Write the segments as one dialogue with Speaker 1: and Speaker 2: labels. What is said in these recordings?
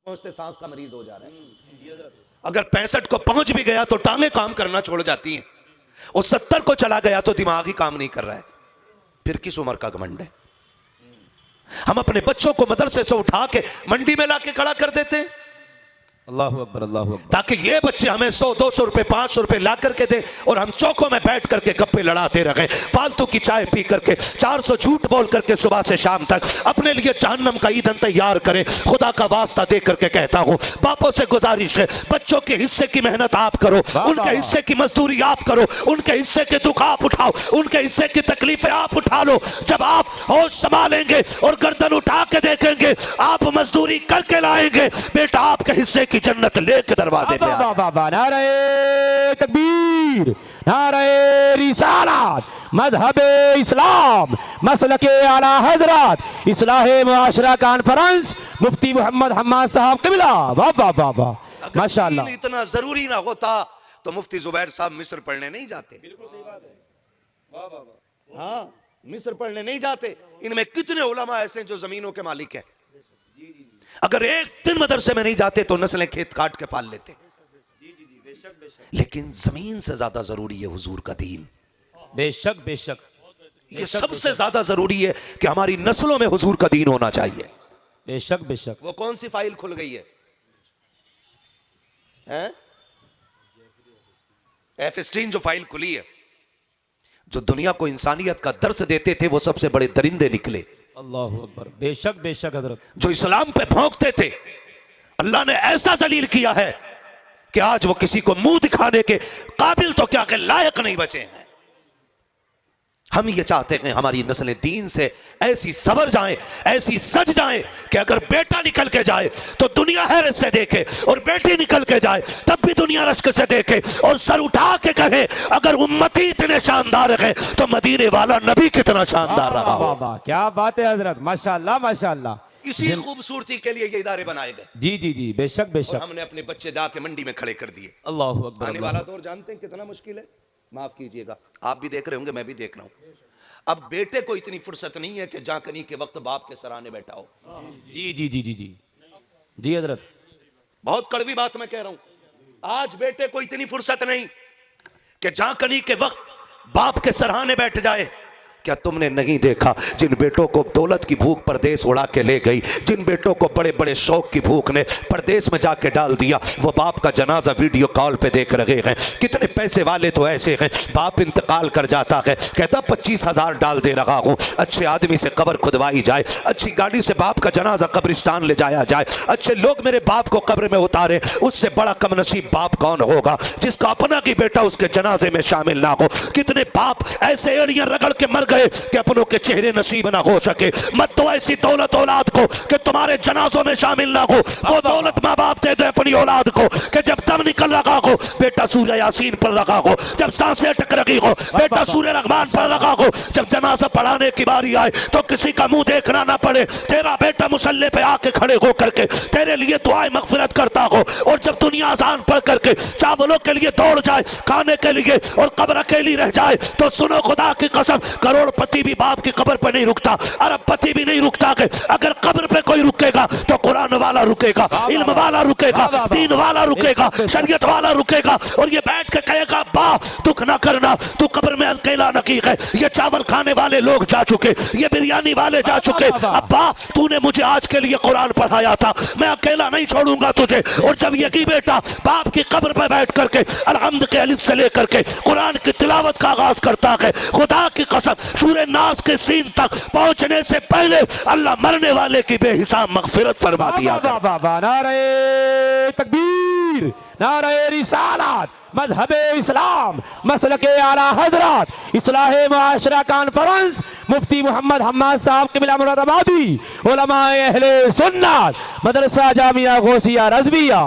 Speaker 1: पहुंचते सांस का मरीज हो जा रहा है। अगर 65 को पहुंच भी गया तो टांगे काम करना छोड़ जाती हैं, और 70 को चला गया तो दिमाग ही काम नहीं कर रहा है, फिर किस उम्र का घमंड है। हम अपने बच्चों को मदरसे से उठा के मंडी में लाके खड़ा कर देते हैं,
Speaker 2: अल्लाह अकबर अल्लाह अकबर,
Speaker 1: ताकि ये बच्चे हमें 100-200 रुपए 500 रुपए ला करके दे, और हम चौकों में बैठ करके गप्पे लड़ाते रहे, फालतू की चाय पी करके 400 झूठ बोल करके सुबह से शाम तक अपने लिए जहन्नम का ईंधन तैयार करें। खुदा का वास्ता दे करके कहता हूँ, बापों से गुजारिश है, बच्चों के हिस्से की मेहनत आप करो, उनके हिस्से की मजदूरी आप करो, उनके हिस्से के दुख आप उठाओ, उनके हिस्से की तकलीफें आप उठा लो। जब आप होश संभालेंगे और गर्दन उठा के देखेंगे, आप मजदूरी करके लाएंगे, बेटा आपके हिस्से की जन्नत लेके दरवाजे पे आ।
Speaker 2: बाबा नारे तकबीर, नारे रिसालत, मजहबे इस्लाम, मसलके आला हजरत, इस्लाहे मुआशरा कॉन्फ्रेंस, मुफ्ती मोहम्मद हम्माद साहब क़िबला। वाह वाह वाह, माशाअल्लाह।
Speaker 1: इतना जरूरी ना होता तो मुफ्ती जुबैर साहब मिस्र पढ़ने नहीं जाते।
Speaker 3: बिल्कुल सही बात है, वाह वाह वाह।
Speaker 1: हाँ, मिस्र पढ़ने नहीं जाते। इनमें कितने उलमा ऐसे हैं जो जमीनों के मालिक हैं। अगर एक दिन मदरसे में नहीं जाते तो नस्लें खेत काट के पाल लेते। लेकिन जमीन से ज्यादा जरूरी है हुजूर का दीन।
Speaker 2: बेशक बेशक,
Speaker 1: ये सबसे ज्यादा जरूरी है कि हमारी नस्लों में हुजूर का दीन होना चाहिए।
Speaker 2: बेशक बेशक।
Speaker 1: वो कौन सी फाइल खुल गई है, एफस्टीन जो फाइल खुली है, जो दुनिया को इंसानियत का दर्स देते थे वो सबसे बड़े दरिंदे निकले।
Speaker 2: अल्लाह अकबर, बेशक बेशक हजरत।
Speaker 1: जो इस्लाम पे भौंकते थे, अल्लाह ने ऐसा जलील किया है कि आज वो किसी को मुंह दिखाने के काबिल तो क्या के लायक नहीं बचे हैं। हम ये चाहते हैं हमारी नस्लें दीन से ऐसी सवर जाएं, ऐसी सज जाएं कि अगर बेटा निकल के जाए तो दुनिया हैरत से देखे, और बेटी निकल के जाए तब भी दुनिया रश्क से देखे, और सर उठा के कहे अगर उम्मती इतने शानदार है तो मदीने वाला नबी कितना शानदार रहा हो।
Speaker 2: क्या बात है हजरत, माशाअल्लाह माशाअल्लाह।
Speaker 1: इसी खूबसूरती के लिए ये इदारे बनाए गए।
Speaker 2: जी जी जी, बेशक बेशक।
Speaker 1: हमने अपने बच्चे जाके मंडी में खड़े कर दिए।
Speaker 2: अल्लाह अकबर।
Speaker 1: आने वाला दौर जानते हैं कितना मुश्किल है, माफ कीजिएगा, आप भी देख रहे होंगे, मैं भी देख रहा हूं। अब बेटे को इतनी फुर्सत नहीं है कि जाकनी के वक्त बाप के सराहने बैठा हो।
Speaker 2: जी जी जी जी जी जी हजरत,
Speaker 1: बहुत कड़वी बात मैं कह रहा हूं। आज बेटे को इतनी फुर्सत नहीं कि जाकनी के वक्त बाप के सराहने बैठ जाए। क्या तुमने नहीं देखा जिन बेटों को दौलत की भूख परदेश उड़ा के ले गई, जिन बेटों को बड़े बड़े शौक की भूख ने परदेश में जाके डाल दिया, वो बाप का जनाजा वीडियो कॉल पे देख रहे हैं। कितने पैसे वाले तो ऐसे हैं, बाप इंतकाल कर जाता है, कहता 25,000 डाल दे रहा हूँ, अच्छे आदमी से कब्र खुदवाई जाए, अच्छी गाड़ी से बाप का जनाजा कब्रिस्तान ले जाया जाए, अच्छे लोग मेरे बाप को कब्र में उतारे। उससे बड़ा कम नसीब बाप कौन होगा जिसका अपना की बेटा उसके जनाजे में शामिल ना हो। कितने बाप ऐसे एड़ियां रगड़ के मर गए कि अपनों के चेहरे नसीब ना हो सके। मत दो ऐसी दौलत औलाद को कि तुम्हारे जनाजों में शामिल ना हो। वो दौलत माँ बाप दे दे अपनी औलाद को कि जब दम निकल रहा हो बेटा सूर्य यासीन पढ़ रहा हो, जब सांसें अटक रही हो बेटा सूर्य रहमान पढ़ रहा हो, जब जनाजा पढ़ाने की बारी आए तो किसी का मुंह देखना ना पड़े, तेरा बेटा मुसल्ले पे आके खड़े हो करके तेरे लिए दुआएं मगफिरत करता हो, और जब दुनिया अजान पढ़ करके चावलों के लिए दौड़ जाए खाने के लिए और कब्र अकेली रह जाए, तो सुनो खुदा की कसम, करोड़पति भी बाप की कब्र पे नहीं रुकता, अरबपति भी नहीं रुकता। कि अगर कब्र पे कोई रुकेगा तो कुरान वाला रुकेगा, इल्म वाला रुकेगा, दीन वाला रुकेगा, शरीयत वाला रुकेगा, और ये बैठ के कहेगा बा दुख ना करना, तू कब्र में अकेला नकीक है, ये चावल खाने वाले लोग जा चुके, ये बिरयानी वाले जा चुके, अब्बा तूने मुझे आज के लिए कुरान पढ़ाया था, मैं अकेला नहीं छोड़ूंगा तुझे। और जब यही बेटा बाप की कब्र पे बैठ करके अलहम्द के अलिफ से लेकर के कुरान की तिलावत का आगाज करता है, खुदा की कसम सूरह नास के सीन तक पहुंचने से पहले अल्लाह मरने वाले की बेहिसाब मगफिरत फरमा दिया।
Speaker 2: नारे तकबीर, नारे रिसालत, मजहबे इस्लाम, मसलके आला हजरत, इस्लाहे मुआशरा कॉन्फ्रेंस, मुफ्ती मोहम्मद हम्माद साहब क़िबला मुरादाबादी, उलमाए अहले सुन्नत, मदरसा जामिया गौसिया रज़विया।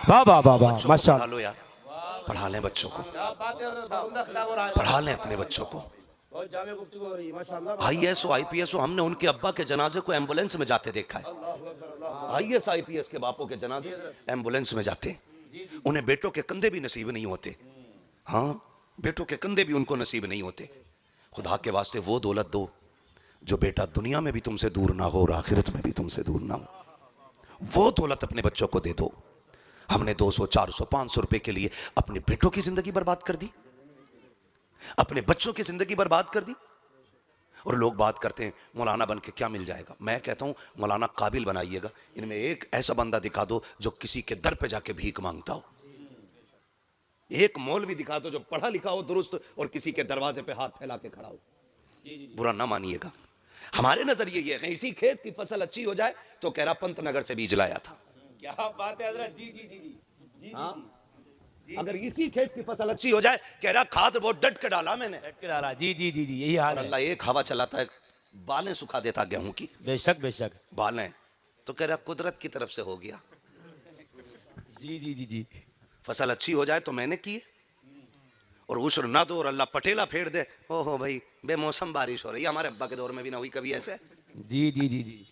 Speaker 2: वाह वाह वाह वाह, माशाअल्लाह।
Speaker 1: पढ़ा लें बच्चों को, पढ़ा लें अपने बच्चों को। IAS हो IPS हो, हमने उनके अब्बा के जनाजे को एम्बुलेंस में जाते देखा है। IAS IPS के बापों के जनाजे एम्बुलेंस में जाते, उन्हें बेटों के कंधे भी नसीब नहीं होते। हाँ, बेटों के कंधे भी उनको नसीब नहीं होते। खुदा के वास्ते वो दौलत दो जो बेटा दुनिया में भी तुमसे दूर ना हो और आखिरत में भी तुमसे दूर ना हो। वो दौलत अपने बच्चों को दे दो। हमने 200, 400, 500 रुपए के लिए अपने बेटों की जिंदगी बर्बाद कर दी, अपने बच्चों की जिंदगी बर्बाद कर दी। और लोग बात करते हैं मौलाना बन के क्या मिल जाएगा। मैं कहता हूं मौलाना काबिल बनाइएगा। इनमें एक ऐसा बंदा दिखा दो जो किसी के दर पे जाके भीख मांगता हो। एक मौलवी दिखा दो जो पढ़ा लिखा हो दुरुस्त और किसी के दरवाजे पे हाथ फैला के खड़ा हो। बुरा ना मानिएगा। हमारे नजरिए ये है इसी खेत की फसल अच्छी हो जाए तो कह रहा पंतनगर से बीज लाया था।
Speaker 2: क्या बात है हजरत। जी जी जी जी जी,
Speaker 1: हाँ? अगर इसी खेत की फसल अच्छी हो जाए कह रहा खाद वो डट के डाला मैंने।
Speaker 2: डट के डाला। जी जी जी जी यही हाल है।
Speaker 1: अल्लाह एक हवा चलाता है बालें सुखा देता गेहूं की।
Speaker 2: बेशक बेशक।
Speaker 1: बालें तो कह रहा कुदरत की तरफ से हो गया।
Speaker 2: जी जी जी जी।
Speaker 1: फसल अच्छी हो जाए तो मैंने की है और उश्र ना दो और अल्लाह पटेला फेर दे। ओहो भाई बेमौसम बारिश हो रही है। हमारे अब्बा के दौर में भी ना हुई कभी ऐसे।
Speaker 2: जी जी जी जी।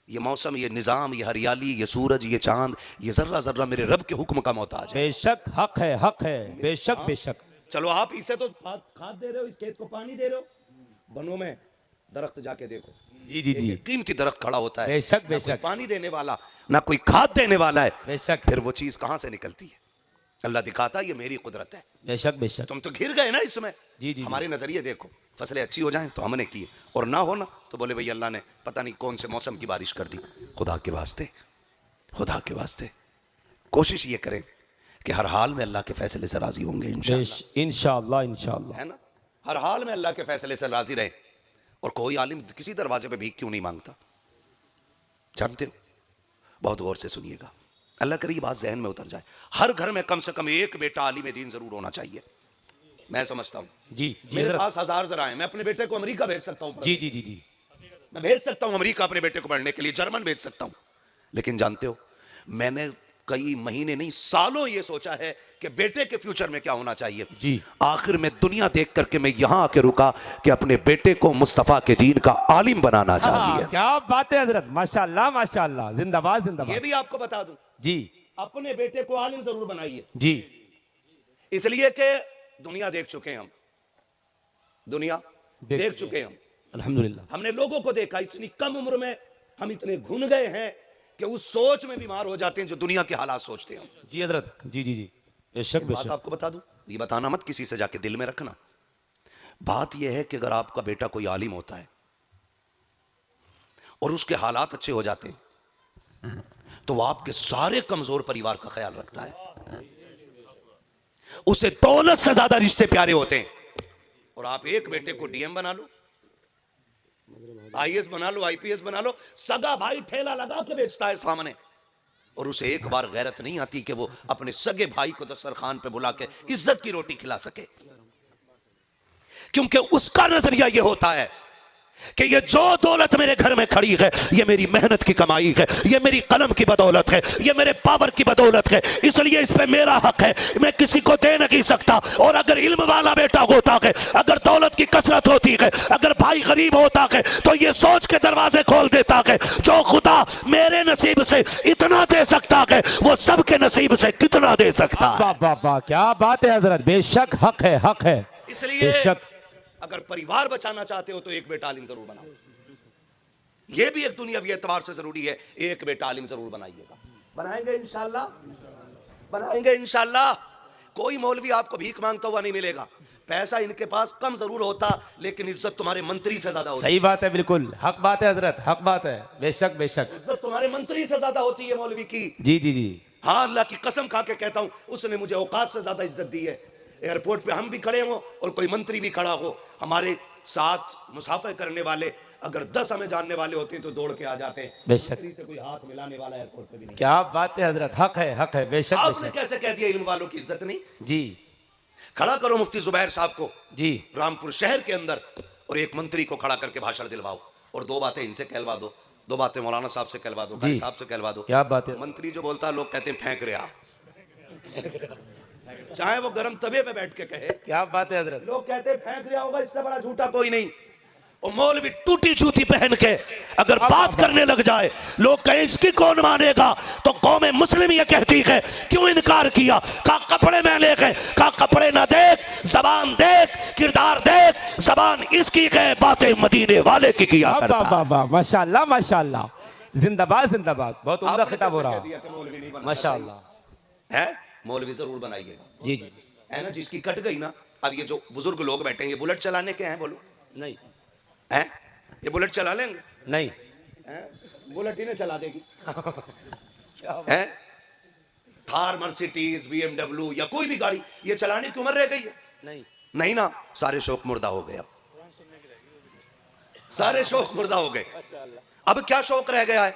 Speaker 1: ये मौसम, ये निजाम, ये हरियाली, ये सूरज, ये चांद, ये जर्रा जर्रा मेरे रब के हुक्म का मोहताज है।
Speaker 2: बेशक हक है, हक है। बेशक बेशक।
Speaker 1: चलो आप इसे तो खाद दे रहे हो, इस खेत को पानी दे रहे हो। बनों में दरख्त जाके देखो।
Speaker 2: जी जी जी।
Speaker 1: कीमती दरख्त खड़ा होता है,
Speaker 2: बेशक
Speaker 1: ना कोई
Speaker 2: बेशक।
Speaker 1: पानी देने वाला ना कोई खाद देने वाला है।
Speaker 2: बेशक।
Speaker 1: फिर वो चीज कहां से निकलती है? अल्लाह दिखाता है ये मेरी कुदरत है।
Speaker 2: बेशक बेशक।
Speaker 1: तुम तो घिर गए ना इसमें।
Speaker 2: जी जी।
Speaker 1: हमारे नजरिए देखो, फसलें अच्छी हो जाएं तो हमने की और ना हो ना तो बोले भाई अल्लाह ने पता नहीं कौन से मौसम की बारिश कर दी। खुदा के वास्ते, खुदा के वास्ते कोशिश ये करें कि हर हाल में अल्लाह के फैसले से राजी होंगे
Speaker 2: इंशाअल्लाह। इंशाअल्लाह
Speaker 1: है ना। हर हाल में अल्लाह के फैसले से राजी रहे। और कोई आलिम किसी दरवाजे पे भीख क्यों नहीं मांगता जानते हो? बहुत गौर से सुनिएगा, अल्लाह करे ये बात जहन में उतर जाए। हर घर में कम से कम एक बेटा आलिम दीन जरूर होना चाहिए। मैं समझता हूं
Speaker 2: जी जी।
Speaker 1: मेरे पास 1000 जरा है, मैं अपने बेटे को अमेरिका भेज सकता हूं।
Speaker 2: जी जी जी जी।
Speaker 1: मैं भेज सकता हूं अमेरिका अपने बेटे को पढ़ने के लिए, जर्मन भेज सकता हूं। लेकिन जानते हो मैंने कई महीने नहीं सालों ये सोचा है कि बेटे के फ्यूचर में क्या होना चाहिए।
Speaker 2: जी।
Speaker 1: आखिर में दुनिया देख करके मैं यहां आके रुका कि अपने बेटे को मुस्तफा के दीन का आलिम बनाना चाहिए।
Speaker 2: क्या बात है हजरत। माशाअल्लाह माशाअल्लाह। जिंदाबाद जिंदाबाद।
Speaker 1: ये भी आपको बता दूं
Speaker 2: जी।
Speaker 1: अपने बेटे को आलिम जरूर बनाइए।
Speaker 2: जी।
Speaker 1: इसलिए कि दुनिया देख चुके हैं हम, दुनिया देख चुके हैं हम।
Speaker 2: अल्हम्दुलिल्लाह।
Speaker 1: हमने लोगों को देखा इतनी कम उम्र में हम इतने घुन गए हैं कि उस सोच में बीमार हो जाते हैं जो दुनिया के हालात सोचते हैं।
Speaker 2: जी हजरत। जी जी जी। बेशक
Speaker 1: बात
Speaker 2: बेशक।
Speaker 1: आपको बता दूं, ये बताना मत किसी से जाके दिल में रखना। बात यह है कि अगर आपका बेटा कोई आलिम होता है और उसके हालात अच्छे हो जाते हैं तो वो आपके सारे कमजोर परिवार का ख्याल रखता है। उसे दौलत से ज्यादा रिश्ते प्यारे होते हैं। और आप एक बेटे को डीएम बना लो, आईएएस बना लो, आईपीएस बना लो, सगा भाई ठेला लगा के बेचता है सामने और उसे एक बार गैरत नहीं आती कि वो अपने सगे भाई को दस्तरखान पे बुला के इज्जत की रोटी खिला सके। क्योंकि उसका नजरिया ये होता है कि ये जो दौलत मेरे घर में खड़ी है ये मेरी मेहनत की कमाई है, ये मेरी कलम की बदौलत है, ये मेरे पावर की बदौलत है, इसलिए इस पे मेरा हक है, मैं किसी को दे नहीं सकता। और अगर इल्म वाला बेटा होता है, अगर दौलत की कसरत होती है, अगर भाई गरीब होता है तो ये सोच के दरवाजे खोल देता है जो खुदा मेरे नसीब से इतना दे सकता है वो सबके नसीब से कितना दे सकता है।
Speaker 2: वाह क्या बात है हजरत। बेशक हक है, हक है।
Speaker 1: इसलिए
Speaker 2: बेशक।
Speaker 1: अगर परिवार बचाना चाहते हो तो एक बेटा आलिम जरूर बनाओ। यह भी एक दुनियावी एतबार से जरूरी है, एक बेटा आलिम जरूर बनाइएगा। बनाएंगे इंशाल्लाह, बनाएंगे इंशाल्लाह। कोई मौलवी आपको भीख मांगता हुआ नहीं मिलेगा। पैसा इनके पास कम जरूर होता लेकिन इज्जत तुम्हारे मंत्री से ज्यादा होती है।
Speaker 2: सही बात है, बिल्कुल हक बात है हजरत, हक बात है। बेशक बेशक।
Speaker 1: इज्जत तुम्हारे मंत्री से ज्यादा होती है मौलवी की।
Speaker 2: जी जी जी।
Speaker 1: हाँ अल्लाह की कसम खा के कहता हूं उसने मुझे औकात से ज्यादा इज्जत दी है। एयरपोर्ट पे हम भी खड़े हो और कोई मंत्री भी खड़ा हो, हमारे साथ मुसाफिर करने वाले अगर 10 हमें जानने वाले होते तो दौड़ के आ जाते हैं।
Speaker 2: बेशक।
Speaker 1: मंत्री से कोई हाथ मिलाने वाला एयरपोर्ट पे भी नहीं।
Speaker 2: क्या बात है हजरत। हक है, हक है। बेशक
Speaker 1: आपने
Speaker 2: बेशक।
Speaker 1: कैसे कह दिया इल्म वालों की इज्जत नहीं?
Speaker 2: जी।
Speaker 1: खड़ा करो मुफ्ती जुबैर साहब को
Speaker 2: जी।
Speaker 1: रामपुर शहर के अंदर और एक मंत्री को खड़ा करके भाषण दिलवाओ और 2 बातें इनसे कहलवा दो, 2 बातें मौलाना साहब से कहलवा दो, भाई साहब से कहलवा दो।
Speaker 2: क्या बात है।
Speaker 1: मंत्री जो बोलता है लोग कहते हैं फेंक रहे आप, चाहे वो गर्म तवे पे बैठ के कहे।
Speaker 2: क्या बात है हजरत।
Speaker 1: लोग कहते हैं फेंक रहा होगा, इससे बड़ा झूठा कोई नहीं। और मौलवी टूटी जूती पहन के अगर बात करने लग जाए लोग कहें इसकी कौन मानेगा, तो कौम मुस्लिम ये कहती है क्यों इनकार किया? का कपड़े मैले गए, का कपड़े ना देख, जबान देख, किरदार देख। जबान इसकी है, बातें मदीने वाले की किया करता।
Speaker 2: माशाल्लाह माशाल्लाह। जिंदाबाद जिंदाबाद, बहुत उम्दा
Speaker 1: आपने
Speaker 2: खिताब हो
Speaker 1: कैसे
Speaker 2: रहा
Speaker 1: कह दिया कि मौलवी नहीं बनना
Speaker 2: माशाअल्लाह।
Speaker 1: है? मौलवी जरूर बनाइएगा,
Speaker 2: जी जी
Speaker 1: है ना। जिसकी कट गई ना, अब ये जो बुजुर्ग लोग बैठे हैं, ये बुलेट चलाने के हैं, बोलो
Speaker 2: नहीं
Speaker 1: हैं? ये बुलेट चला लेंगे?
Speaker 2: नहीं
Speaker 1: हैं? बुलेट ही नहीं चला देगी हैं? थार, मर्सिडीज, BMW या कोई भी गाड़ी ये चलाने की उम्र रह गई है?
Speaker 2: नहीं
Speaker 1: नहीं ना। सारे शौक मुर्दा हो गए, अब सारे शौक मुर्दा हो गए। अब क्या शौक रह गया है?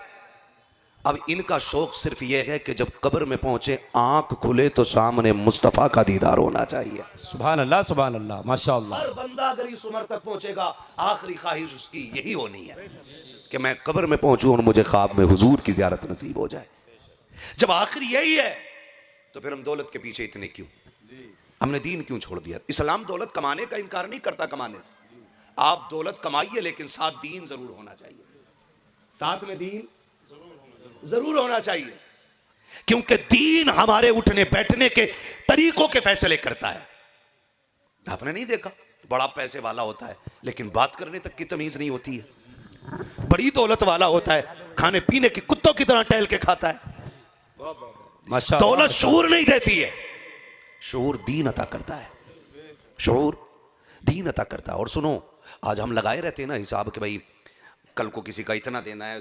Speaker 1: अब इनका शौक सिर्फ यह है कि जब कब्र में पहुंचे, आंख खुले तो सामने मुस्तफा का दीदार होना चाहिए।
Speaker 2: सुभान अल्लाह माशाअल्लाह।
Speaker 1: हर बंदा अगर इस उम्र तक पहुंचेगा, आखिरी ख्वाहिश उसकी यही होनी है कि मैं कब्र में पहुंचूं और मुझे ख्वाब में हुजूर की ज़ियारत नसीब हो जाए। जब आखिरी यही है तो फिर हम दौलत के पीछे इतने क्यों? हमने दीन क्यों छोड़ दिया? इस्लाम दौलत कमाने का इनकार नहीं करता, कमाने से आप दौलत कमाइए, लेकिन साथ दीन जरूर होना चाहिए, साथ में दीन जरूर होना चाहिए, क्योंकि दीन हमारे उठने बैठने के तरीकों के फैसले करता है। आपने नहीं देखा, बड़ा पैसे वाला होता है लेकिन बात करने तक की तमीज नहीं होती है। बड़ी दौलत वाला होता है, खाने पीने की कुत्तों की तरह टहल के खाता है।
Speaker 2: माशाअल्लाह।
Speaker 1: दौलत शऊर नहीं देती है, शऊर दीन अता करता है, शऊर दीन अता करता है। और सुनो, आज हम लगाए रहते हैं ना हिसाब कि भाई कल को किसी का इतना देना है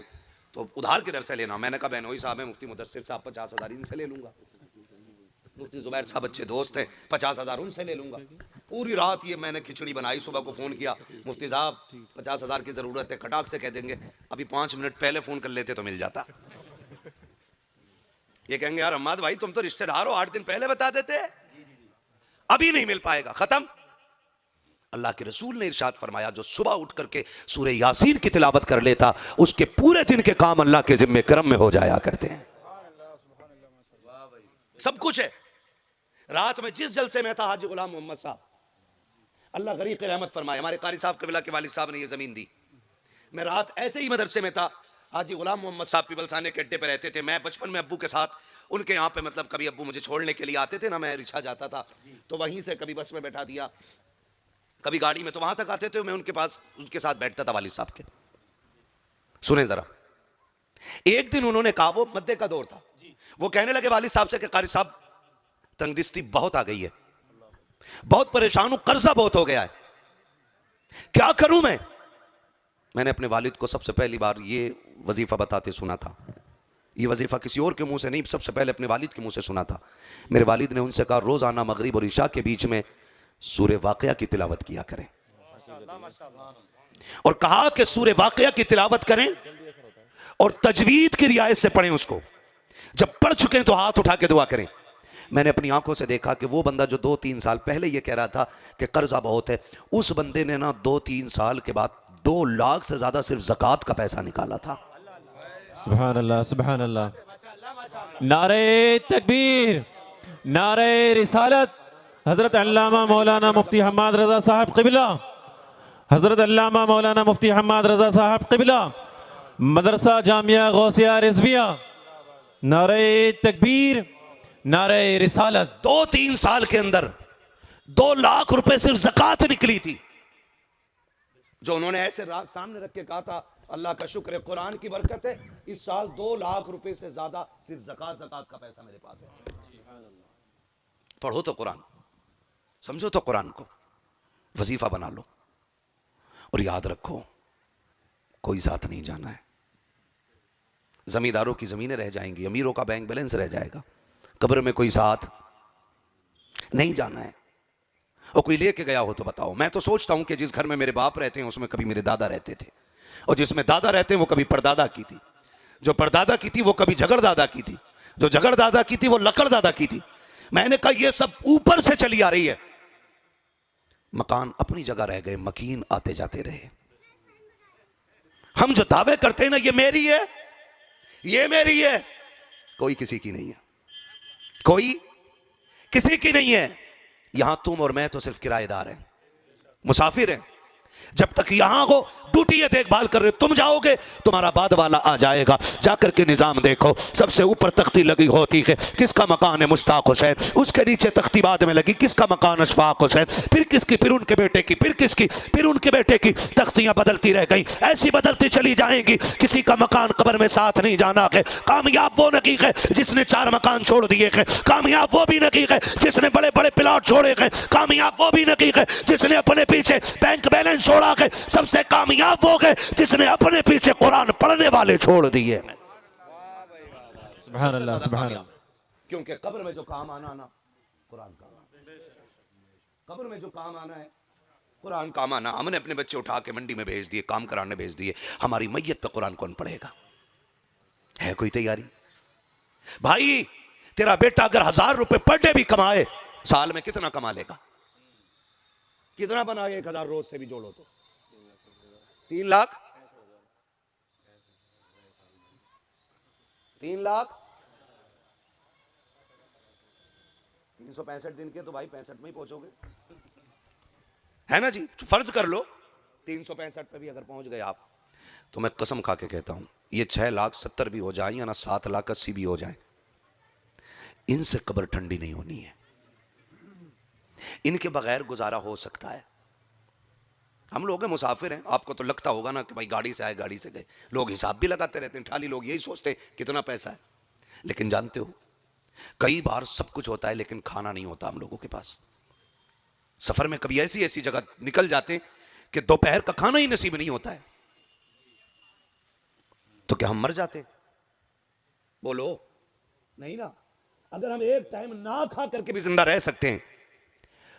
Speaker 1: तो उधार किधर से लेना। मैंने कहा बहनोई साहब है, मुफ्ती मुदस्सिर साहब 50,000 इनसे ले लूंगा, मुफ्ती जुबैर साहब अच्छे दोस्त हैं, 50,000 उनसे ले लूंगा। पूरी रात ये मैंने खिचड़ी बनाई, सुबह को फ़ोन किया, मुफ्ती साहब 50,000 की ज़रूरत है, खटाक से कह देंगे अभी 5 मिनट पहले फ़ोन कर लेते तो मिल जाता। ये कहेंगे यार अम्माद भाई तुम तो रिश्तेदार हो, 8 दिन पहले बता देते, अभी नहीं मिल पाएगा, खत्म। अल्लाह के रसूल ने इरशाद फरमाया, जो सुबह उठ करके सूरह यासीन की तिलावत कर लेता, उसके पूरे दिन के काम अल्लाह के जिम्मे करम में हो जाया करते हैं। सब कुछ है। रात में जिस जलसे में था हाजी गुलाम मोहम्मद साहब, अल्लाह गरीब के रहमत फरमाए, हमारे कारी साहब कबिला के वालिद साहब ने ये जमीन दी। मैं रात ऐसे ही मदरसे में था, हाजी गुलाम मोहम्मद साहब पीपलसाने के अड्डे पे रहते थे। मैं बचपन में अब्बू के साथ उनके यहाँ पे, मतलब कभी अब्बू मुझे छोड़ने के लिए आते थे ना, मैं रिक्शा जाता था तो वहीं से कभी बस में बैठा दिया, कभी गाड़ी में, तो वहां तक आते थे, मैं उनके पास उनके साथ बैठता था वालिद साहब के। सुने जरा, एक दिन उन्होंने कहा, वो मद्दे का दौर था, वो कहने लगे वालिद साहब से कि कारी साहब तंगदिस्ती बहुत आ गई है, बहुत परेशान हूं, कर्जा बहुत हो गया है, क्या करूं मैं? मैंने अपने वालिद को सबसे पहली बार ये वजीफा बताते सुना था। ये वजीफा किसी और के मुंह से नहीं, सबसे पहले अपने वालिद के मुंह से सुना था। मेरे वालिद ने उनसे कहा, रोजाना मगरिब और इशा के बीच में सूरह वाक़िया की तिलावत किया करें, और कहा कि सूरह वाक़िया की तिलावत करें और तजवीद की रियायत से पढ़ें उसको। जब पढ़ चुके हैं तो हाथ उठा के दुआ करें। मैंने अपनी आंखों से देखा कि वो बंदा जो 2-3 साल पहले ये कह रहा था कि कर्जा बहुत है, उस बंदे ने ना 2-3 साल के बाद 2 लाख से ज्यादा सिर्फ ज़कात का पैसा निकाला था।
Speaker 2: सुभान अल्लाह सुभान अल्लाह। नारे तकबीर, नारे रिसालत। हजरत अल्लामा मौलाना मुफ्ती हम्माद रजा साहब क़िबला, हजरत अल्लामा मौलाना मुफ्ती हम्माद रजा साहब क़िबला, मदरसा जामिया गौसिया रिजविया। नारे तकबीर, नारे रिसालत।
Speaker 1: 2-3 साल के अंदर 2 लाख रुपए सिर्फ ज़कात निकली थी, जो उन्होंने ऐसे सामने रख के कहा था, अल्लाह का शुक्र है, कुरान की बरकत है, इस साल 2 लाख रुपए से ज्यादा सिर्फ ज़कात का पैसा मेरे पास है। पढ़ो तो कुरान, समझो तो कुरान को, वजीफा बना लो, और याद रखो कोई साथ नहीं जाना है। जमींदारों की जमीनें रह जाएंगी, अमीरों का बैंक बैलेंस रह जाएगा, कब्र में कोई साथ नहीं जाना है। और कोई लेके गया हो तो बताओ। मैं तो सोचता हूं कि जिस घर में मेरे बाप रहते हैं उसमें कभी मेरे दादा रहते थे, और जिसमें दादा रहते हैं वो कभी परदादा की थी, जो परदादा की थी वो कभी झगड़दादा की थी, जो झगड़दादा की थी वो लकड़दादा की थी। मैंने कहा ये सब ऊपर से चली आ रही है। मकान अपनी जगह रह गए, मकीन आते जाते रहे। हम जो दावे करते हैं ना, ये मेरी है, ये मेरी है, कोई किसी की नहीं है, कोई किसी की नहीं है। यहां तुम और मैं तो सिर्फ किराएदार हैं, मुसाफिर हैं। जब तक यहां हो ड्यूटी ये देखभाल कर रहे हो, तुम जाओगे तुम्हारा बाद वाला आ जाएगा। जाकर के निजाम देखो, सबसे ऊपर तख्ती लगी होती है, किसका मकान है मुश्ताक हुसैन, उसके नीचे तख्ती बाद में लगी, किसका मकान अशफाक हुसैन, फिर किसकी, फिर उनके बेटे की, फिर किसकी, फिर उनके बेटे की। तख्तियां बदलती रह गई, ऐसी बदलती चली जाएंगी। किसी का मकान कब्र में साथ नहीं जाना है। कामयाब वो नहीं है जिसने 4 मकान छोड़ दिए हैं, कामयाब वो भी नहीं है जिसने बड़े बड़े प्लॉट छोड़े हैं, कामयाब वो भी नहीं है जिसने अपने पीछे बैंक बैलेंस छोड़ा है। सबसे कामयाब वो है जिसने अपने पीछे कुरान पढ़ने वाले छोड़ दिए हैं।
Speaker 2: सुभान अल्लाह, सुभान अल्लाह।
Speaker 1: क्योंकि कब्र में जो काम आना ना कुरान काम आना, कब्र में जो काम आना है कुरान काम आना। हमने अपने बच्चे उठा के मंडी में भेज दिए, काम कराने भेज दिए, हमारी मैयत पे कुरान कौन पढ़ेगा? है कोई तैयारी? भाई तेरा बेटा अगर 1000 रुपए पर डे भी कमाए, साल में कितना कमा लेगा? कितना बनाए? 1000 रोज से भी जोड़ो तो 3 लाख, 3 लाख 365 दिन के तो भाई 65 में ही पहुंचोगे, है ना जी? फर्ज कर लो 365 पे भी अगर पहुंच गए आप, तो मैं कसम खा के कहता हूं ये 6,70,000 भी हो जाए या ना 7,80,000 भी हो जाए, इनसे कब्र ठंडी नहीं होनी है। इनके बगैर गुजारा हो सकता है। हम लोग हैं, मुसाफिर हैं। आपको तो लगता होगा ना कि भाई गाड़ी से आए गाड़ी से गए, लोग हिसाब भी लगाते रहते हैं, ठाली लोग यही सोचते हैं कितना पैसा है। लेकिन जानते हो कई बार सब कुछ होता है लेकिन खाना नहीं होता हम लोगों के पास। सफर में कभी ऐसी ऐसी जगह निकल जाते कि दोपहर का खाना ही नसीब नहीं होता है, तो क्या हम मर जाते? बोलो नहीं ना। अगर हम एक टाइम ना खा करके भी जिंदा रह सकते हैं,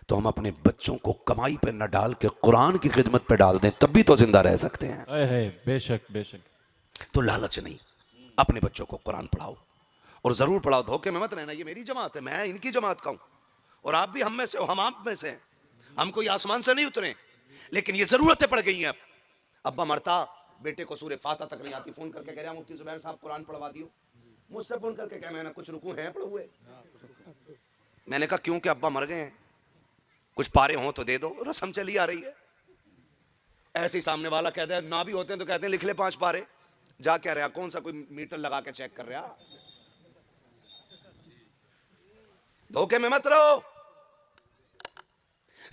Speaker 1: तो हम अपने बच्चों को कमाई पे न डाल के कुरान की खिदमत पे डाल दें, तब भी तो जिंदा रह सकते हैं।
Speaker 2: बेशक बेशक।
Speaker 1: तो लालच नहीं, अपने बच्चों को कुरान पढ़ाओ, और जरूर पढ़ाओ। धोखे में मत रहना, ये मेरी जमात है, मैं इनकी जमात का हूं, और आप भी हम में से हो, हम आप में से हैं। हम कोई आसमान से नहीं उतरे, लेकिन ये जरूरतें पड़ गई हैं। अब अब्बा मरता, बेटे को सूरह फातिहा तक नहीं आती, फोन करके कह रहा मुफ्ती जुबैर साहब कुरान पढ़वा दियो। मुझसे फोन करके कह, मैंने कुछ रुकू हैं पढ़े हुए। मैंने कहा क्यों? कि अब्बा मर गए हैं, कुछ पारे हों तो दे दो। रस्म चली आ रही है। ऐसे ही सामने वाला कहता है ना भी होते हैं तो कहते हैं लिख ले 5 पारे। जा क्या रहा, कौन सा कोई मीटर लगा के चेक कर रहा? धोखे में मत रहो।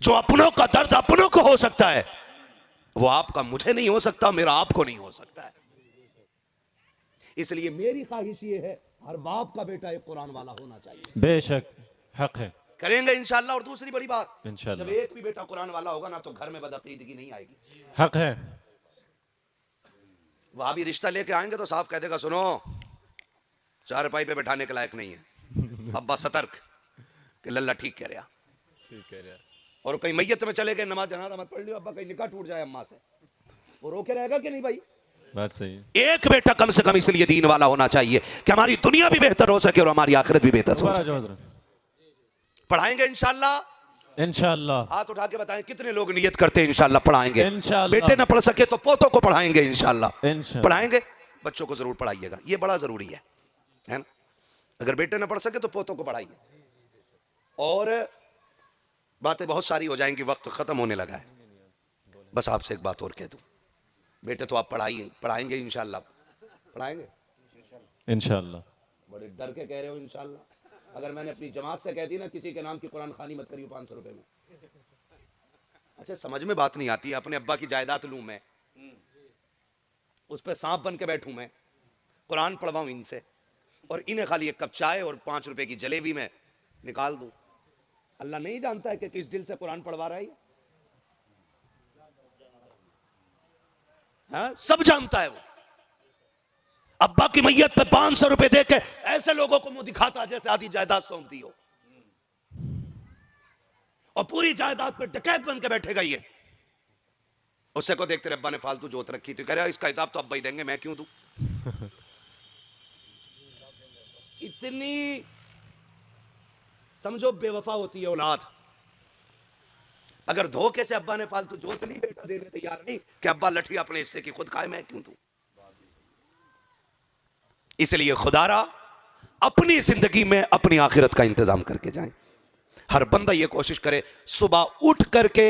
Speaker 1: जो अपनों का दर्द अपनों को हो सकता है, वो आपका मुझे नहीं हो सकता, मेरा आपको नहीं हो सकता है। इसलिए मेरी ख्वाहिश ये है हर बाप का बेटा एक कुरान वाला होना चाहिए।
Speaker 2: बेशक हक है,
Speaker 1: करेंगे इंशाल्लाह। और दूसरी बड़ी बात,
Speaker 2: इंशाल्लाह
Speaker 1: जब एक भी बेटा कुरान वाला होगा ना, तो घर में बदअकीदगी नहीं आएगी।
Speaker 2: हक है।
Speaker 1: वहां भी रिश्ता लेके आएंगे तो साफ कह देगा, सुनो चारपाई पे बैठाने के लायक नहीं है। अब्बा सतर्क कि लल्ला ठीक कह रहा,
Speaker 2: ठीक कह रहा।
Speaker 1: और कहीं मैयत में चले गए, नमाज जनाजा मत पढ़ लियो अब्बा, कहीं निकाह टूट जाए अम्मा से, वो रोके रहेगा कि नहीं? भाई
Speaker 2: बात सही है।
Speaker 1: एक बेटा कम से कम इसलिए दीन वाला होना चाहिए कि हमारी दुनिया भी बेहतर हो सके और हमारी आखिरत भी बेहतर हो सके। पढ़ाएंगे इंशाल्लाह।
Speaker 2: इंशाल्लाह
Speaker 1: हाथ उठा के बताएं कितने लोग नियत करते हैं इंशाल्लाह पढ़ाएंगे।
Speaker 2: इंशाल्लाह।
Speaker 1: बेटे ना पढ़ सके तो पोतों को पढ़ाएंगे इंशाल्लाह।
Speaker 2: इंशाल्लाह
Speaker 1: पढ़ाएंगे, बच्चों को जरूर पढ़ाइएगा, ये बड़ा जरूरी है ना। अगर बेटे ना पढ़ सके तो पोतों को पढ़ाइए। और बातें बहुत सारी हो जाएंगी, वक्त खत्म होने लगा है। बस आपसे एक बात और कह दूं, बेटे तो आप पढ़ाएंगे इंशाल्लाह, पढ़ाएंगे
Speaker 2: इंशाल्लाह।
Speaker 1: बड़े डर के कह रहे हो इंशाल्लाह। अगर मैंने अपनी जमात से कह दी ना किसी के नाम की कुरान खानी मत करियो 500 रुपए में, अच्छा समझ में बात नहीं आती। अपने अब्बा की जायदाद लूं मैं, उस पर सांप बन के बैठूं मैं, कुरान पढ़वाऊं इनसे, और इन्हें खाली 1 कप चाय और 5 रुपए की जलेबी में निकाल दूं। अल्लाह नहीं जानता है कि किस दिल से कुरान पढ़वा रहा है? हाँ, सब जानता है वो। अब्बा की मैयत पे 500 रुपए देके ऐसे लोगों को मुंह दिखाता जैसे आधी जायदाद सौंप दी हो, और पूरी जायदाद पे डकैत बन के बैठेगा ये। उससे को देखते अब्बा ने फालतू जोत रखी थी, कह रहा इसका हिसाब तो अब्बा ही देंगे, मैं क्यों दूं? इतनी समझो बेवफा होती है औलाद। अगर धोखे से अब्बा ने फालतू जोत ली, बेटा देने तैयार नहीं कि अब्बा लठी अपने हिस्से की खुद खाए, मैं क्यों दूं? इसलिए खुदारा अपनी जिंदगी में अपनी आखिरत का इंतजाम करके जाएं। हर बंदा ये कोशिश करे सुबह उठ करके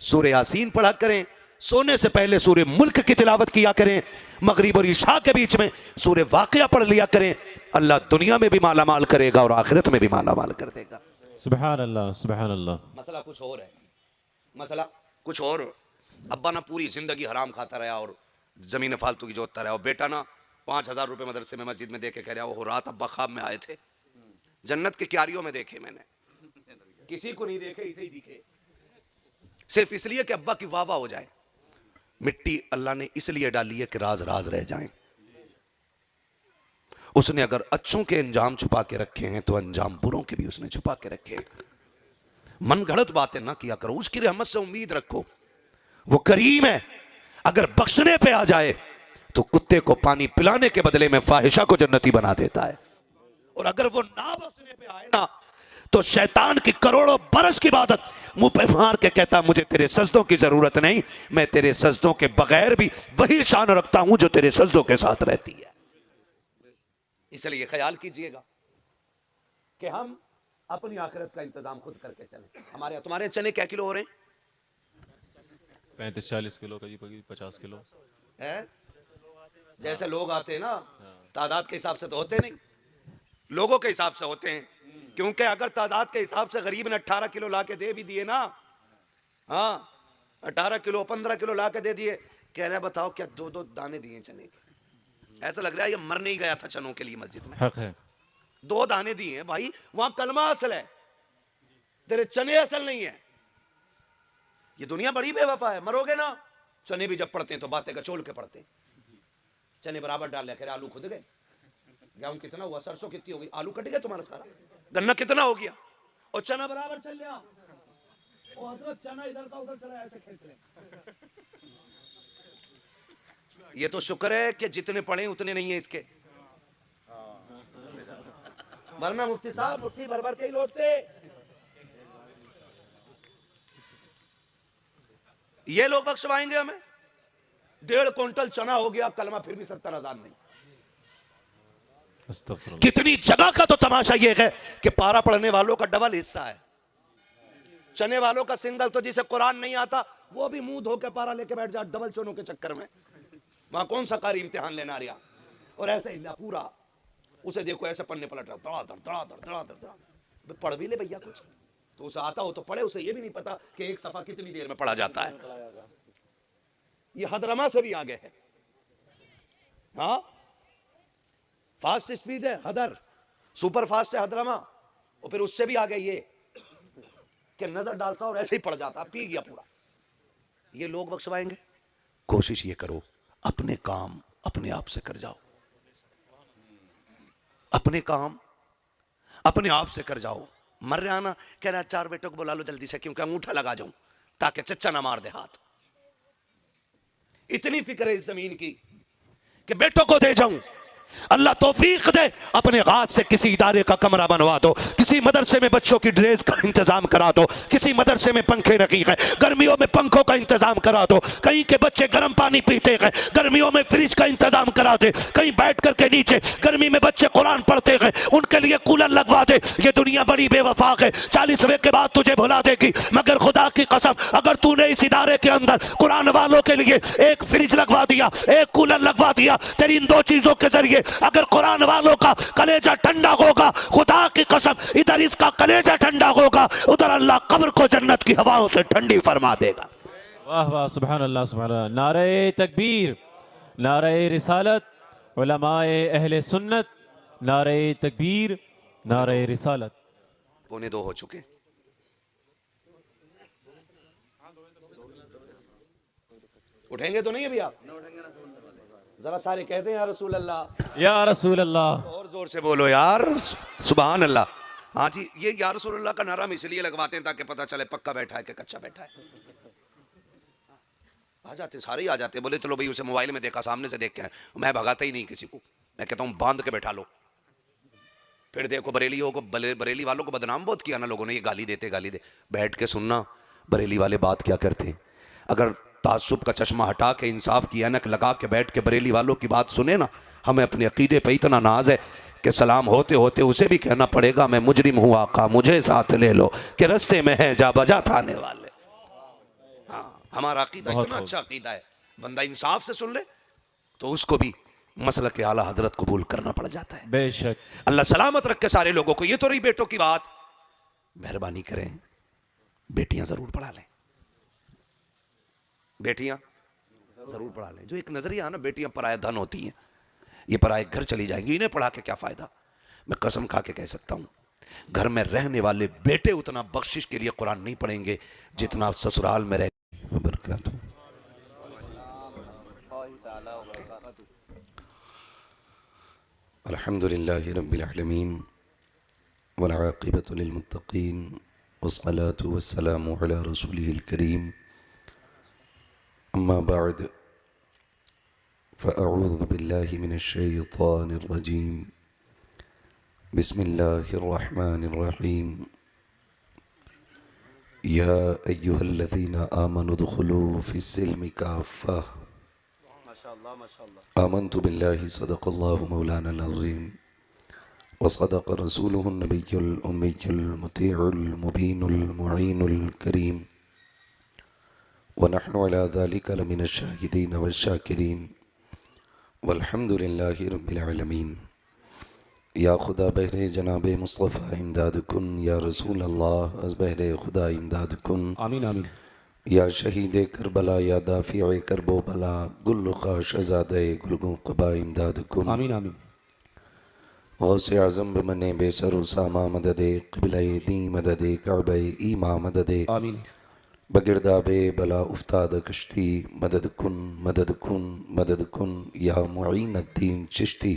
Speaker 1: सूरह यासीन पढ़ा करें, सोने से पहले सूर्य मुल्क की तिलावत किया करें, मगरिब और इशा के बीच में सूर्य वाक़िया पढ़ लिया करें। अल्लाह दुनिया में भी माला माल करेगा और आखिरत में भी माला माल कर देगा।
Speaker 2: सुभान अल्लाह, सुभान अल्लाह।
Speaker 1: मसला कुछ और है, मसला कुछ और। अब्बा ना पूरी जिंदगी हराम खाता रहा और जमीन फालतू की जोतता रहा, और बेटा ना 5,000 रुपये मदरसे में मस्जिद में दे के कह रहा वो रात अब्बा ख्वाब में आए थे, जन्नत के क्यारियों में देखे मैंने, किसी को नहीं देखे, इसे ही दिखे, सिर्फ इसलिए कि अब्बा की वाह वाह हो जाए। मिट्टी अल्लाह ने इसलिए डाली है कि राज राज रह जाएं। उसने अगर अच्छों के अंजाम छुपा के रखे हैं तो अंजाम बुरों के भी उसने छुपा के रखे हैं। मन गढ़ंत बातें ना किया करो, उसकी रहमत से उम्मीद रखो, वो करीम है। अगर बख्शने पे आ जाए तो कुत्ते को पानी पिलाने के बदले में फाहिशा को जन्नती बना देता है, और अगर वो ना बख्शने पे आए ना तो शैतान की करोड़ों बरस की इबादत मुंह पे मार के कहता मुझे तेरे सजदों की जरूरत नहीं, मैं तेरे सजदों के बगैर भी वही शान रखता हूं जो तेरे सजदों के साथ रहती है। इसलिए ख्याल कीजिएगा कि हम अपनी आखिरत का इंतजाम खुद करके चलें। हमारे तुम्हारे चने क्या किलो हो रहे हैं?
Speaker 4: 35-40 किलो, कभी 50 किलो
Speaker 1: है। जैसे लोग आते हैं ना, तादाद के हिसाब से तो होते नहीं, लोगों के हिसाब से होते हैं। क्योंकि अगर तादाद के हिसाब से गरीब ने 18 किलो ला के दे भी दिए ना, हाँ 18 किलो 15 किलो ला के दे दिए, कह रहे बताओ क्या 2-2 दाने दिए चने के, ऐसा लग रहा है ये मर नहीं गया था चनों के लिए मस्जिद में।
Speaker 4: हक है,
Speaker 1: 2 दाने दिए हैं भाई, वहां कलमा असल है, तेरे चने असल नहीं है। ये दुनिया बड़ी बेवफा है, मरोगे ना। चने भी जब पड़ते हैं तो बातें का चोल के पड़ते हैं। चने बराबर डाल लिया, कह रहे आलू खुद गए, गेहूं कितना हुआ, सरसों कितनी हो गई, आलू कट गया तुम्हारा सारा, गन्ना कितना हो गया, और चना बराबर चल गया, और हजरत चना इधर का उधर चला, ऐसे खींच ले। ये तो शुक्र है कि जितने पड़े उतने नहीं है इसके, वरना मुफ्ती साहब मुट्ठी भर भर के ही लौटते। ये लोग बख्शवाएंगे हमें। 1.5 क्विंटल चना हो गया, कलमा फिर भी 70,000 नहीं। कितनी जगह का तो तमाशा ये है कि पारा पढ़ने वालों का डबल हिस्सा है, चने वालों का सिंगल। तो जिसे कुरान नहीं आता वो भी मुंह धो के पारा लेके बैठ जा डबल चनों के चक्कर में, वहां कौन सा कारी इम्तिहान लेना रहा। और ऐसे हिला पूरा, उसे देखो ऐसे पन्ने पलट रहा, धड़ाधड़ पढ़ भी ले भैया कुछ तो, उसे आता हो तो पढ़े, उसे ये भी नहीं पता कि एक सफा कितनी देर में पढ़ा जाता है। ये हदरमा से भी आगे है, हाँ फास्ट स्पीड है हदर, सुपर फास्ट है हदरमा, और फिर उससे भी आगे ये कि नजर डालता और ऐसे ही पड़ जाता, पी गया पूरा। ये लोग बख्शवाएंगे। कोशिश ये करो अपने काम अपने आप से कर जाओ, अपने काम अपने आप से कर जाओ। मर रहा ना, कह रहा 4 बेटों को बुला लो जल्दी से, क्योंकि अंगूठा लगा जाऊं ताकि चच्चा ना मार दे हाथ। इतनी फिक्र है इस जमीन की कि बेटों को दे जाऊं। अल्लाह तौफीक दे, अपने हाथ से किसी इदारे का कमरा बनवा दो, किसी मदरसे में बच्चों की ड्रेस का इंतजाम करा दो, किसी मदरसे में पंखे रखी है, गर्मियों में पंखों का इंतजाम करा दो, कहीं के बच्चे गर्म पानी पीते हैं, गर्मियों में फ्रिज का इंतजाम करा दे, कहीं बैठ करके नीचे गर्मी में बच्चे कुरान पढ़ते हैं उनके लिए कूलर लगवा दे। ये दुनिया बड़ी बेवफा है, 40वें के बाद तुझे भुला देगी, मगर खुदा की कसम अगर तूने इस इदारे के अंदर कुरान वालों के लिए एक फ्रिज लगवा दिया, एक कूलर लगवा दिया, तेरी इन 2 चीजों के जरिए अगर कुरान वालों का कलेजा ठंडा होगा, खुदा की कसम इधर इसका कलेजा ठंडा होगा, उधर अल्लाह कब्र को जन्नत की हवाओं से ठंडी फरमा देगा।
Speaker 2: वाह वाह, सुभान अल्लाह, सुभान अल्लाह। नारे तकबीर, नारे रिसालत, उलमाए अहले सुन्नत, नारे तकबीर, नारे रिसालत।
Speaker 1: 1:45 हो चुके। उठेंगे तो नहीं अभी आप? जरा सारे कहते हैं या रसूल अल्लाह, या रसूल अल्लाह। और जोर से बोलो यार सुभान अल्लाह। हाँ जी, ये या रसूल अल्लाह का नारा हम इसलिए लगवाते हैं ताकि पता चले पक्का बैठा है कि कच्चा बैठा है। आ जाते सारे ही आ जाते, बोले चलो भाई उसे मोबाइल में देखा, सामने से देख के, मैं भगाता ही नहीं किसी को, मैं कहता हूँ बांध के बैठा लो। फिर देखो बरेलियों को, बरेली वालों को बदनाम बहुत किया ना लोगों ने, ये गाली दे। बैठ के सुनना बरेली वाले बात क्या करते हैं। अगर तासुब का चश्मा हटा के इंसाफ की ऐनक लगा के बैठ के बरेली वालों की बात सुने ना, हमें अपने अकीदे पे इतना नाज है कि सलाम होते होते उसे भी कहना पड़ेगा मैं मुजरिम हूँ आका, मुझे साथ ले लो कि रस्ते में है जा बजा थाने वाले। हाँ हमारा अकीदा
Speaker 4: बहुत
Speaker 1: इतना
Speaker 4: खूब।
Speaker 1: अच्छा अकीदा है, बंदा इंसाफ से सुन ले तो उसको भी मसलक के आला हजरत कबूल करना पड़ जाता है।
Speaker 2: बेशक।
Speaker 1: अल्लाह सलामत रखे सारे लोगों को। ये तो रही बेटों की बात, मेहरबानी करें बेटियां जरूर पढ़ा लें, बेटियां जरूर पढ़ा लें। जो एक नजरिया है ना, बेटियां पराया धन होती हैं, ये पराए घर चली जाएंगी, इन्हें पढ़ा के क्या फायदा। मैं कसम खा के कह सकता हूं, घर में रहने वाले बेटे उतना बख्शिश के लिए कुरान नहीं पढ़ेंगे जितना ससुराल में रह। अल्हम्दुलिल्लाहि रब्बिल आलमीन वल आक़िबतु लिल मुत्तक़ीन वस्सलातु वस्सलामु अला रसूलिहिल करीम अम्मा बअद फ़अऊज़ु बिल्लाहि मिनश शैतानिर रजीम बिस्मिल्लाहिर रहमानिर रहीम या अय्युहल्लज़ीना आमनु दुख़ुलू फ़िस्सिल्मि काफ़्फ़ा आमन्तु बिल्लाहि सदक़ल्लाहु मौलाना अज़ीम व सदक़ रसूलुहुन नबियुल उम्मियुल मुतीउल मुबीनुल मुईनुल करीम व नहनु अला ज़ालिका लमिनश शाहिदीन वश्शाकिरीन वल्हम्दुलिल्लाहि रब्बिल आलमीन। या खुदा बहरे जनाबे मुस्तफ़ा इमदाद कुन, या रसूल अल्लाह अज़ बहरे खुदा इमदाद कुन।
Speaker 2: आमीन आमीन।
Speaker 1: या शहीद करबला या दाफ़िए करबो बला गुल्लुक़ा शहज़ादे गुलगों क़बा इमदाद कुन।
Speaker 2: आमीन आमीन।
Speaker 1: गौसे आज़म बमने बेसर उसामा मददे क़िबले दी मददे कअबे ईमा मददे
Speaker 2: आमीन।
Speaker 1: बगिरदाबे बला उफ्ताद कश्ती मदद कुन मदद कुन मदद कुन। या मुईन अद्दीन चिश्ती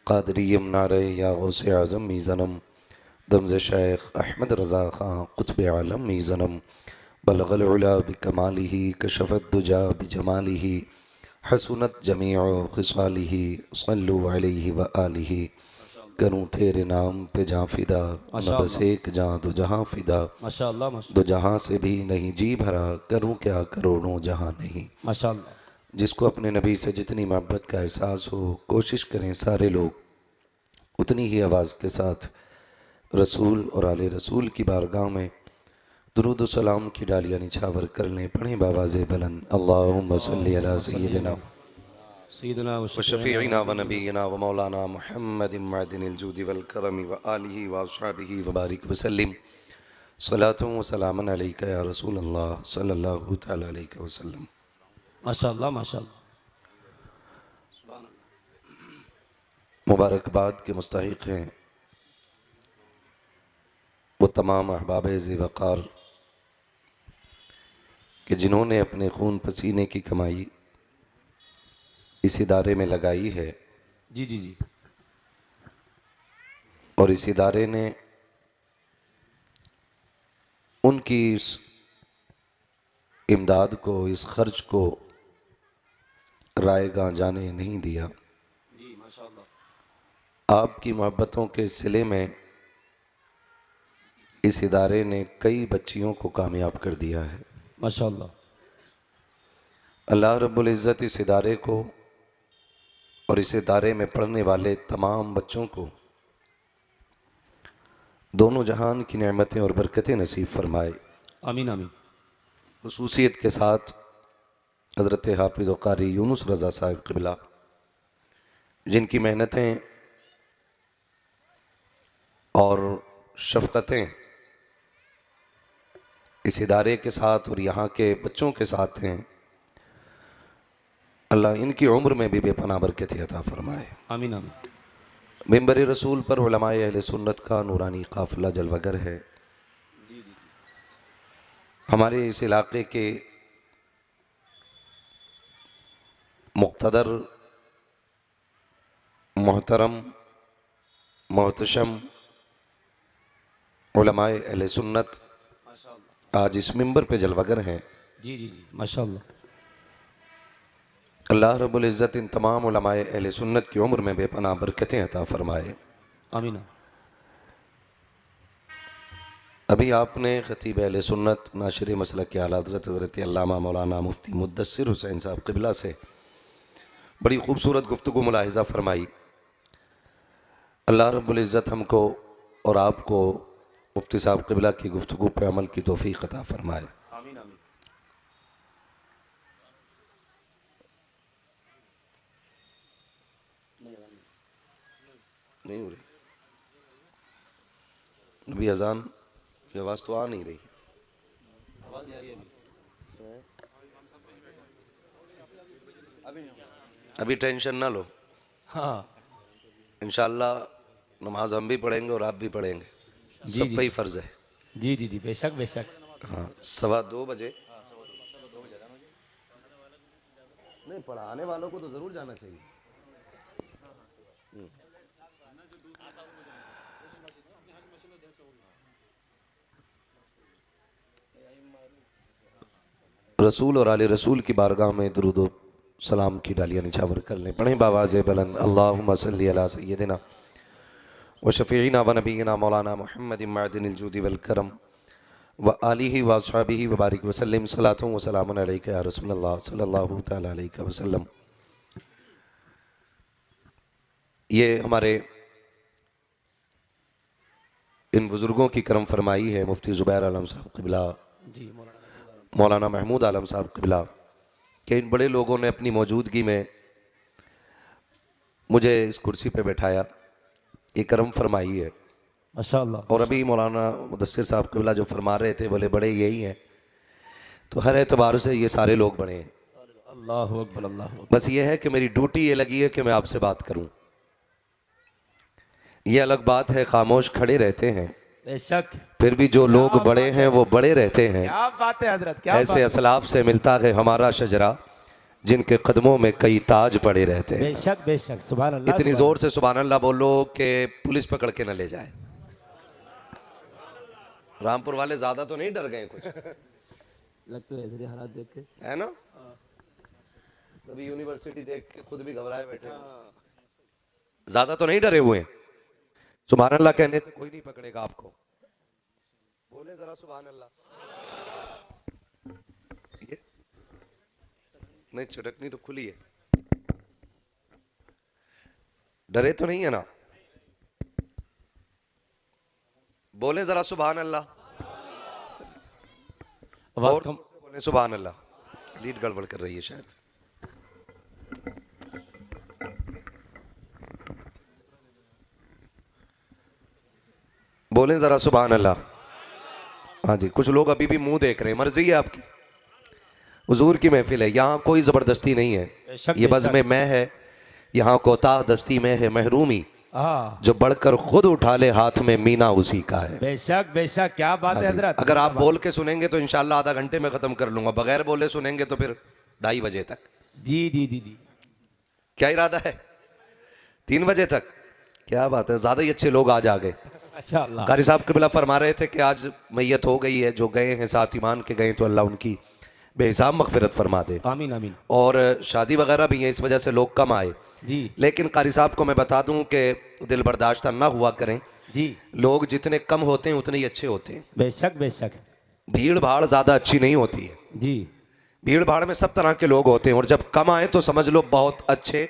Speaker 1: क़ादरियम नारे या गौसे आज़म मीज़नम दमज़ शेख अहमद रज़ा ख़ां क़ुत्ब आलम मीज़नम बलगल उला बिकमालिही कशफ़त दुजा बिजमालिही हसनत जमीउ ख़िसालिही सल्लु अलैहि व आलिही। करूँ तेरे नाम पे जाँ फ़िदा, मैं बस एक जाँ दो जहाँ फ़िदा।
Speaker 2: माशाअल्लाह
Speaker 1: दो जहाँ से भी नहीं जी भरा, करूँ क्या करोड़ों जहाँ नहीं।
Speaker 2: माशाअल्लाह।
Speaker 1: जिसको अपने नबी से जितनी मोहब्बत का एहसास हो, कोशिश करें सारे लोग उतनी ही आवाज़ के साथ रसूल और आले रसूल की बारगाह में दुरूद व सलाम की डालियाँ निछावर कर लें। पढ़ें बावाज़े बुलंद अल्लाहुम्मा सल्लि अला सय्यिदिना
Speaker 2: सय्यिदना व
Speaker 1: व शफ़ीइना व नबीना व मौलाना मुहम्मदिन मअदिनिल जूदि वल करम व आलिहि व अस्हाबिहि व बारिक व सल्लिम सलातुन व सलामन अलैका या रसूल अल्लाह सल्लल्लाहु तआला अलैहि वसल्लम।
Speaker 2: माशाअल्लाह माशाअल्लाह।
Speaker 1: मुबारकबाद के मुस्तहिक़ हैं वो तमाम अहबाब-ए वक़ार कि जिन्होंने अपने खून पसीने की कमाई इस इदारे में लगाई है
Speaker 2: जी जी जी।
Speaker 1: और इस इदारे ने उनकी इस इमदाद को, इस खर्च को रायगां जाने नहीं दिया।
Speaker 2: जी माशाअल्लाह।
Speaker 1: आपकी मोहब्बतों के सिले में इस इदारे ने कई बच्चियों को कामयाब कर दिया है।
Speaker 2: माशाअल्लाह।
Speaker 1: अल्लाह रब्बुल इज़्ज़त इस इदारे को और इस इदारे में पढ़ने वाले तमाम बच्चों को दोनों जहान की नेमतें और बरकतें नसीब फरमाए।
Speaker 2: आमीन आमीन।
Speaker 1: खुसूसियत के साथ हज़रत हाफिज़ व क़ारी यूनुस रज़ा साहिब क़िबला, जिनकी मेहनतें और शफ़क़तें इस इदारे के साथ और यहाँ के बच्चों के साथ हैं, अल्लाह इनकी उम्र में भी बेपनाह बरकत अता फ़रमाए।
Speaker 2: आमीन आमीन।
Speaker 1: मिंबर रसूल पर उलमाए अहले सुन्नत का नूरानी काफ़िला जलवागर है। हमारे इस इलाक़े के मुक़्तदर, मोहतरम, मोहतशम उलमाए अहले सुन्नत आज इस मिंबर पे जलवागर हैं।
Speaker 2: जी जी जी माशाअल्लाह।
Speaker 1: अल्लाह रब्बुल इज़्ज़त इन तमाम उलमाए अहले सुन्नत की उम्र में बेपनाह बरकतें अता फ़रमाए।
Speaker 2: आमीन।
Speaker 1: अभी आपने ख़तीब अहले सुन्नत नाशिर मसलक के आला हज़रत हज़रत अल्लामा मौलाना मुफ्ती मुद्दस्सिर हुसैन साहब क़िबला से बड़ी ख़ूबसूरत गुफ्तगू मुलाहिज़ा फ़रमाई। अल्लाह रब्बुल इज़्ज़त हमको और आपको मुफ्ती साहब क़िबला की गुफ्तगू पर अमल की तौफ़ीक़ अता फ़रमाए।
Speaker 2: आमीन आमीन।
Speaker 1: नहीं हो रही अभी अजान की आवाज़ तो आ नहीं रही। अभी टेंशन ना लो,
Speaker 2: हाँ
Speaker 1: इंशाल्लाह नमाज हम भी पढ़ेंगे और आप भी पढ़ेंगे,
Speaker 2: जी,
Speaker 1: सब
Speaker 2: जी।
Speaker 1: पे ही फर्ज है।
Speaker 2: जी जी जी, बेशक बेशक।
Speaker 1: हाँ 2:15 बजे नहीं, पढ़ाने वालों को तो जरूर जाना चाहिए। रसूल और आले रसूल की बारगाह में दुरूद व सलाम की डालियाँ निछावर कर लें। पढ़ें बावाज़ बुलंद अल्लाहुम्मा सल्ली अला सय्यदिना व शफ़ीना व नबीना मौलाना मुहम्मद मअदिनिल जूदी वल करम व आलिहि व अस्हाबिहि व बारिक वसल्लम सलातु व सलामुन अलैका या रसूलल्लाह सल्लल्लाहु तआला अलैहि वसल्लम। ये हमारे इन बुज़ुर्गों की करम फरमाई है मुफ्ती ज़ुबैर आलम साहब क़िबला,
Speaker 2: जी
Speaker 1: मौलाना महमूद आलम साहब क़िबला, कि इन बड़े लोगों ने अपनी मौजूदगी में मुझे इस कुर्सी पे बैठाया, ये करम फरमाई है।
Speaker 2: माशाअल्लाह।
Speaker 1: और अभी मौलाना मुदस्सिर साहब क़िबला जो फरमा रहे थे, बोले बड़े यही हैं, तो हर एतबार से ये सारे लोग बड़े हैं।
Speaker 2: अल्लाहु अकबर अल्लाहु अकबर।
Speaker 1: बस ये है कि मेरी ड्यूटी ये लगी है कि मैं आपसे बात करूं। ये अलग बात है खामोश खड़े रहते हैं,
Speaker 2: बेशक।
Speaker 1: फिर भी जो लोग बड़े हैं वो बड़े रहते हैं।
Speaker 2: क्या बात है हजरत, क्या
Speaker 1: ऐसे असलाफ से मिलता है हमारा शजरा, जिनके कदमों में कई ताज पड़े रहते हैं।
Speaker 2: बेशक बेशक, सुभान अल्लाह।
Speaker 1: इतनी जोर से सुभान अल्लाह बोलो कि पुलिस पकड़ के न ले जाए। रामपुर वाले ज्यादा तो नहीं डर गए कुछ,
Speaker 2: लगता है ऐसे हालात देख के,
Speaker 1: है ना? अभी यूनिवर्सिटी देख के खुद भी घबराए बैठे, ज्यादा तो नहीं डरे हुए हैं। सुभान अल्लाह कहने से कोई नहीं पकड़ेगा आपको। बोले जरा सुभान अल्लाह। ये नहीं, चटकनी तो खुली है, डरे तो नहीं है ना? बोले जरा सुभान अल्लाह।
Speaker 2: आवाज
Speaker 1: और
Speaker 2: कम।
Speaker 1: बोले सुभान अल्लाह। लीड गड़बड़ कर रही है शायद। बोलें जरा सुभान अल्लाह। हाँ जी, कुछ लोग अभी भी मुंह देख रहे हैं, मर्जी है आपकी। हुजूर की महफिल है, यहाँ कोई जबरदस्ती नहीं है।
Speaker 2: बेशक,
Speaker 1: ये बज़्म
Speaker 2: बेशक।
Speaker 1: मैं है, यहाँ कोताह दस्ती में है महरूमी,
Speaker 2: हाँ
Speaker 1: जो बढ़कर खुद उठा ले हाथ में मीना उसी का है।
Speaker 2: बेशक बेशक, क्या बात
Speaker 1: हाँ
Speaker 2: है
Speaker 1: जी।
Speaker 2: हजरत।
Speaker 1: अगर आप बोल के सुनेंगे तो इंशाल्लाह आधा घंटे में खत्म कर लूंगा, बगैर बोले सुनेंगे तो फिर 2:30 बजे तक।
Speaker 2: जी जी जी जी,
Speaker 1: क्या इरादा है? 3 बजे तक। क्या बात है, ज्यादा ही अच्छे लोग आज आ गए।
Speaker 2: माशाअल्लाह।
Speaker 1: कारी साहब क़िबला फरमा रहे थे कि आज मैयत हो गई है, जो गए हैं साथ ईमान के गए, तो अल्लाह उनकी बेहिसाब मग़फ़िरत फरमा दे।
Speaker 2: आमीन आमीन।
Speaker 1: और शादी वगैरह भी है, इस वजह से लोग कम आए।
Speaker 2: जी
Speaker 1: लेकिन कारी साहब को मैं बता दूं कि दिल बर्दाश्त ना हुआ करें।
Speaker 2: जी,
Speaker 1: लोग जितने कम होते हैं उतने ही अच्छे होते हैं।
Speaker 2: बेशक बेशक।
Speaker 1: भीड़ भाड़ ज़्यादा अच्छी नहीं होती है।
Speaker 2: जी
Speaker 1: भीड़ भाड़ में सब तरह के लोग होते हैं, और जब कम आए तो समझ लो बहुत अच्छे,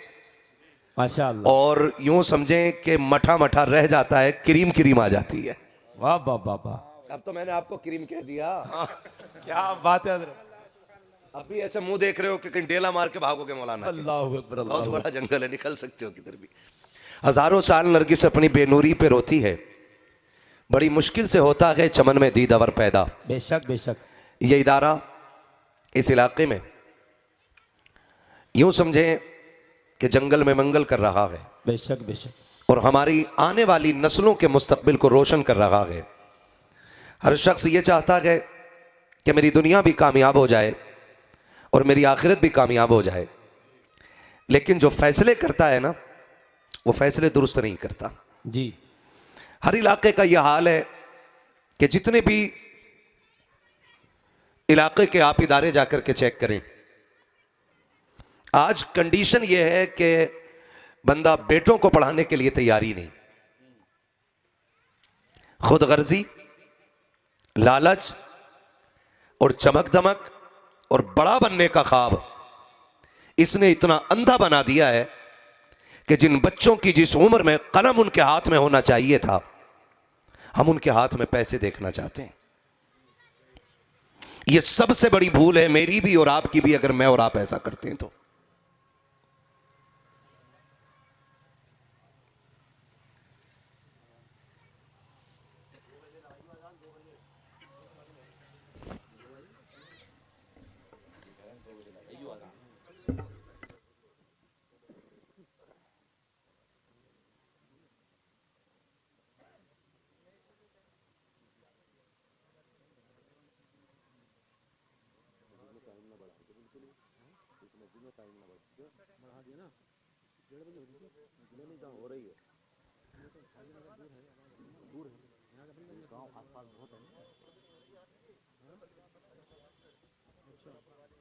Speaker 2: माशाअल्लाह।
Speaker 1: और यूं समझें कि मठा मठा रह जाता है, क्रीम क्रीम आ जाती है।
Speaker 2: वाह वाह वाह वाह,
Speaker 1: अब तो मैंने आपको क्रीम कह दिया।
Speaker 2: क्या बात है हजरत।
Speaker 1: अब भी ऐसे मुंह देख रहे हो कि कहीं डेला मार के भागोगे मौलाना के।
Speaker 2: अल्लाहु अकबर
Speaker 1: बहुत
Speaker 2: अल्लाहु
Speaker 1: बड़ा जंगल है, निकल सकते हो किधर भी। हजारों साल नरगिस अपनी बेनूरी पे रोती है, बड़ी मुश्किल से होता है चमन में दीदावर पैदा।
Speaker 2: बेशक बेशक।
Speaker 1: ये इदारा इस इलाके में यूं समझें कि जंगल में मंगल कर रहा है,
Speaker 2: बेशक बेशक।
Speaker 1: और हमारी आने वाली नस्लों के मुस्तकबिल को रोशन कर रहा है। हर शख्स ये चाहता है कि मेरी दुनिया भी कामयाब हो जाए और मेरी आखिरत भी कामयाब हो जाए, लेकिन जो फैसले करता है ना, वो फैसले दुरुस्त नहीं करता।
Speaker 2: जी
Speaker 1: हर इलाके का यह हाल है कि जितने भी इलाके के आप इदारे जाकर के चेक करें, आज कंडीशन यह है कि बंदा बेटों को पढ़ाने के लिए तैयारी नहीं। खुदगर्जी, लालच और चमक दमक और बड़ा बनने का ख्वाब, इसने इतना अंधा बना दिया है कि जिन बच्चों की जिस उम्र में कलम उनके हाथ में होना चाहिए था, हम उनके हाथ में पैसे देखना चाहते हैं। यह सबसे बड़ी भूल है, मेरी भी और आपकी भी, अगर मैं और आप ऐसा करते हैं तो।
Speaker 3: अच्छा